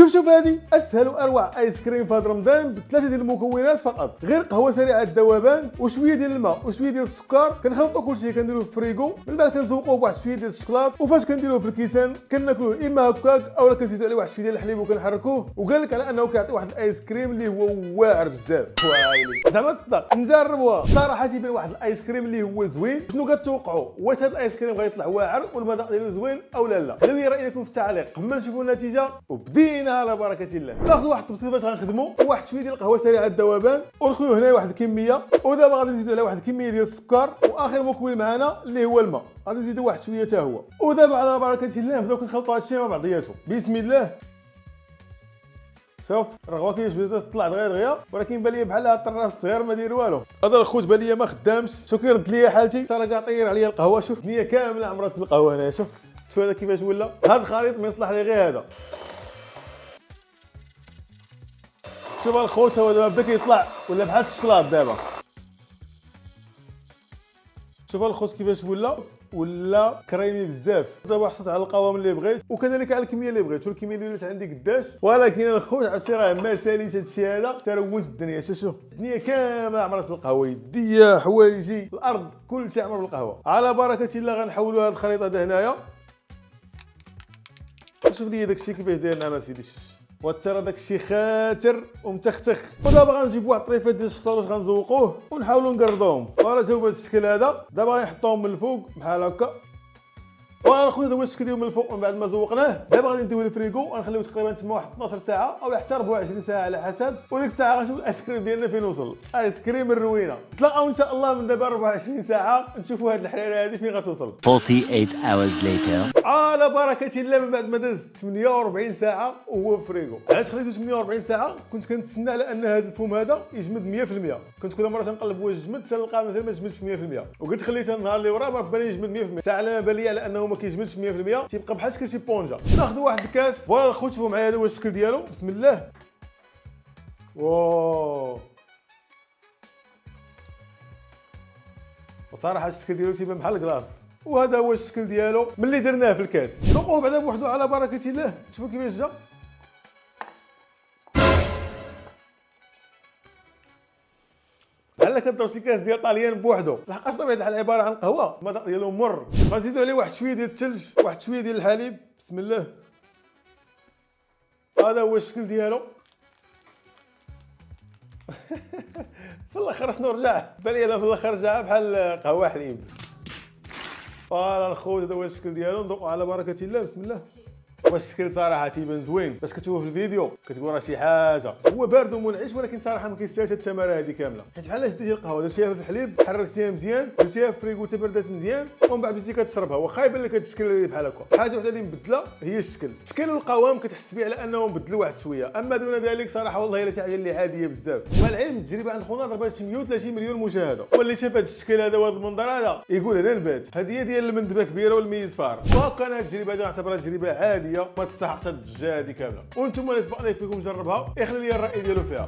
شوف هذه اسهل واروع ايس كريم في هذا رمضان بثلاثه ديال المكونات فقط، غير قهوه سريعه الذوبان وشويه ديال الماء وشويه ديال السكر. كنخلطوا كلشي كنديروه في الفريغو، من بعد كنزوقوه بواحد شويه ديال الشوكولات، وفاش كنديروه في الكيسان كناكلوه اما هكاك اولا كنزيدوا عليه واحد شويه ديال الحليب وكنحركوه. وقال لك على انه كيعطي واحد الايس كريم اللي هو واعر بزاف. وايلي زعما تصدق نجربوها صراحه. تيبان واحد الايس كريم اللي هو زوين. شنو كتوقعوا؟ واش هذا الايس كريم غيطلع واعر والمذاق ديالو زوين او لا؟ خليو لي رايكم في التعليق قبل ما نشوفوا النتيجه. وبدينا على بركه الله. ناخذ واحد الطبسيل باش غنخدموا، وواحد شويه ديال القهوه سريعه الذوبان، ونخويو هنا واحد الكميه. ودابا غادي نزيدو على واحد الكميه ديال السكر، واخر مكون معنا اللي هو الماء غادي نزيدو واحد شويه حتى هو. ودابا على بركه الله نبداو كنخلطوا هادشي مع بعضياتو. بسم الله. شوف رغوه كيفاش بدات تطلع دغيا، ولكن بان لي بحال هاد الطراف الصغير ما داير والو. هذا الخوت بان لي ما خدامش. شوف كيرد ليا حالتي، حتى راه كاطير عليا القهوه. شوف الدنيا كامله عمرات بالقهوه هنا. شوف هذا كيفاش ولا. هذا الخليط ما يصلح لي غير هذا. شوف الخوت هو دابا بدا كيطلع ولا بحال الشوكولات دابا. شوف الخوت كيفاش ولا كريمي بزاف. دابا حصلت على القوام اللي بغيت وكذلك على الكميه اللي بغيت. والكميه اللي ولات عندي قداش، ولكن الخوت عرفتي راه ما ساليت هادشي هذا حتى رونت الدنيا. شوف الدنيا كامله عمرت بالقهوه، يديا حوايجي الارض كلشي عمر بالقهوه. على بركه الله غنحولوا هذا الخليط هذا هنايا. شوف لي داكشي كيفاش داير نعم سيدي. وترى داكشي خاتر ومتختخ. ودابا غنجيب واحد الطريفات ديال الشطار باش غنزوقوه ونحاولوا نقردوهم. وراه جاوا بهذا الشكل هذا. دابا غنحطوهم من الفوق بحال هكا. وراه خويا هو الشكل ديالهم من الفوق. من بعد ما زوقناه دابا غادي نديوه للفريغو، غنخليوه تقريبا تما واحد 12 ساعه او حتى 24 ساعه على حسب. وديك الساعه غنشوف الايس كريم ديالنا فين وصل. ايس كريم الروينه. نتلاقاو ان شاء الله من دابا 24 ساعه نشوفوا هذه الحراره هذه فين غتوصل. 48 hours later. على بركه الله من بعد ما داز 48 ساعه وهو في فريغو. علاش خليته 48 ساعه؟ كنت كنتسنى على ان هذا الفوم هذا يجمد 100%. كنت كل مره تنقلب واش جمد تلقى مثلا ما جمدش 100%. وقلت خليته النهار اللي وراه ما بان يجمد 100%. ساعه ما بان لي على انه ما كيجمدش 100%، تيبقى بحال شكل شي بونجا. ناخذ واحد الكاس. فوالا الخوت شوفوا معايا هذا هو الشكل ديالو. بسم الله. واو بصراحه الشكل ديالو تيبان بحال الكلاص. وهذا هو الشكل ديالو ملي درناه في الكاس. ذوقوه بعدا بوحدو على بركه الله. شوفوا كيفاش جا. بحال كديروا شي كاس ديال طاليان بوحدو. لحقاش بطبيعه الحال عباره عن قهوه المذاق ديالو مر. غنزيدوا عليه واحد شويه ديال الثلج، واحد شويه ديال الحليب. بسم الله. هذا هو الشكل ديالو. في الاخر شنو رجع؟ بان لي في الاخر رجع بحال قهوه حليب. فوالا الخوت هذا هو الشكل ديالو. نذوقوا على بركه الله. بسم الله. والشكل صراحه تيبان زوين. باش كتشوفوا في الفيديو كتقول راه شي حاجه هو بارد ومنعش، ولكن صراحه ما كيستاهلش التماره هذه كامله. حيت بحال شديتي القهوه درتيها في الحليب، حركتيها مزيان، درتيها في فريغو تبردات مزيان، ومن بعد بديتي كتشربها. واخا يبان لك هذا الشكل اللي بحال هكا. حاجه وحده اللي مبدله هي الشكل والقوام كتحس به على انه مبدل واحد شويه. اما دون ذلك صراحه والله الا شي حاجه اللي عاديه بزاف. مع العلم التجربه عند خونا ضربات 130 مليون مشاهده، واللي شاف هذا الشكل هذا وهذا المنظر هذا يقول هذا نبات. هذه هي ديال المندبه كبيره والميز فار. وهكا انا التجربه هذه نعتبرها تجربه عاديه ما تستحقش الضجه هذه كامله. وانتم اللي سبق لي فيكم نجربها، اخلي لي الراي ديالو فيها.